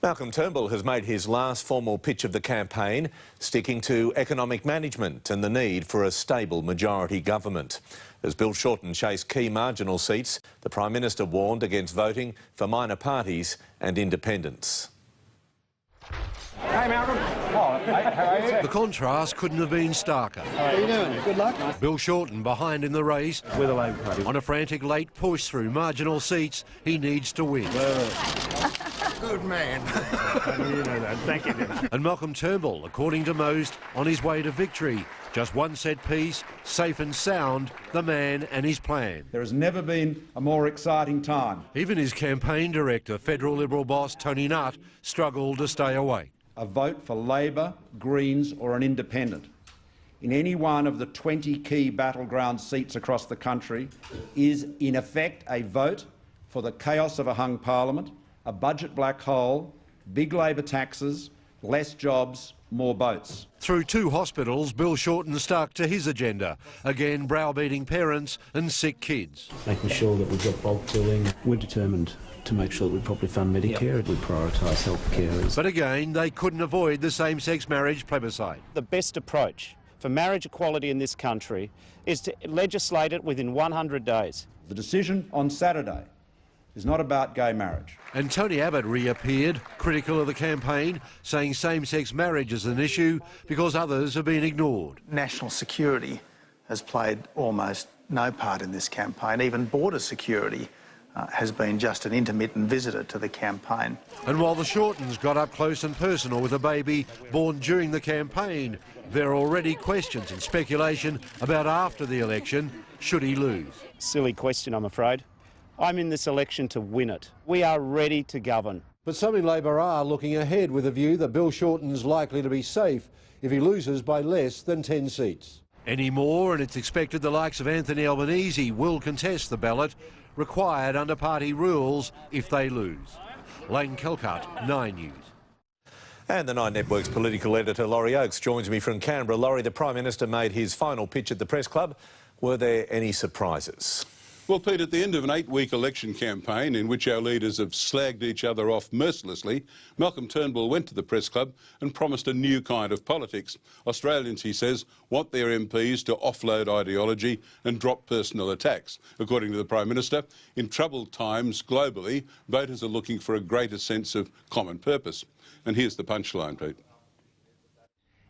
Malcolm Turnbull has made his last formal pitch of the campaign, sticking to economic management and the need for a stable majority government. As Bill Shorten chased key marginal seats, the Prime Minister warned against voting for minor parties and independents. Hey Malcolm. Oh, hey, how are you? The contrast couldn't have been starker. How are you doing? Good luck. Bill Shorten behind in the race. With the Labor Party. On a frantic late push through marginal seats, he needs to win. Good man. You know that. Thank you. And Malcolm Turnbull, according to most, on his way to victory. Just one set piece, safe and sound, the man and his plan. There has never been a more exciting time. Even his campaign director, federal Liberal boss Tony Nutt, struggled to stay awake. A vote for Labor, Greens or an independent in any one of the 20 key battleground seats across the country is in effect a vote for the chaos of a hung parliament, a budget black hole, big Labor taxes, less jobs, more boats. Through two hospitals, Bill Shorten stuck to his agenda, again browbeating parents and sick kids. Making sure that we've got bulk billing. We're determined to make sure that we properly fund Medicare. We prioritise healthcare. But again, they couldn't avoid the same-sex marriage plebiscite. The best approach for marriage equality in this country is to legislate it within 100 days. The decision on Saturday is not about gay marriage. And Tony Abbott reappeared, critical of the campaign, saying same-sex marriage is an issue because others have been ignored. National security has played almost no part in this campaign. Even border security has been just an intermittent visitor to the campaign. And while the Shortens got up close and personal with a baby born during the campaign, there are already questions and speculation about after the election, should he lose. Silly question, I'm afraid. I'm in this election to win it. We are ready to govern. But some in Labor are looking ahead with a view that Bill Shorten's likely to be safe if he loses by less than 10 seats. Any more, and it's expected the likes of Anthony Albanese will contest the ballot, required under party rules if they lose. Lane Kelcott, 9 News. And the Nine Network's political editor Laurie Oakes joins me from Canberra. Laurie, the Prime Minister made his final pitch at the Press Club. Were there any surprises? Well, Pete, at the end of an 8-week election campaign in which our leaders have slagged each other off mercilessly, Malcolm Turnbull went to the Press Club and promised a new kind of politics. Australians, he says, want their MPs to offload ideology and drop personal attacks. According to the Prime Minister, in troubled times globally, voters are looking for a greater sense of common purpose. And here's the punchline, Pete.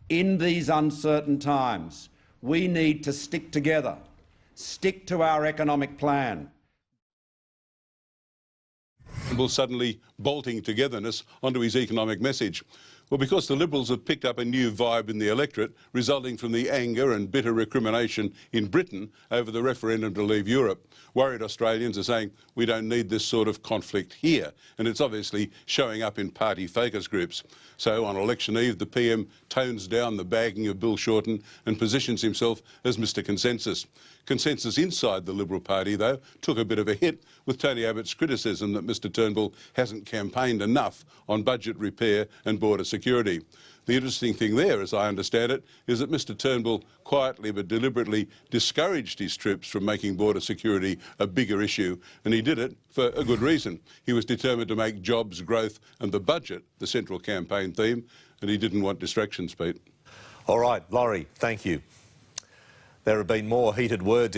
In these uncertain times, we need to stick together. Stick to our economic plan. Suddenly bolting togetherness onto his economic message. Well, because the Liberals have picked up a new vibe in the electorate, resulting from the anger and bitter recrimination in Britain over the referendum to leave Europe. Worried Australians are saying, we don't need this sort of conflict here. And it's obviously showing up in party focus groups. So on election eve, the PM tones down the bagging of Bill Shorten and positions himself as Mr Consensus. Consensus inside the Liberal Party, though, took a bit of a hit with Tony Abbott's criticism that Mr Turnbull hasn't campaigned enough on budget repair and border security. The interesting thing there, as I understand it, is that Mr Turnbull quietly but deliberately discouraged his troops from making border security a bigger issue, and he did it for a good reason. He was determined to make jobs, growth and the budget the central campaign theme, and he didn't want distractions, Pete. All right, Laurie, thank you. There have been more heated words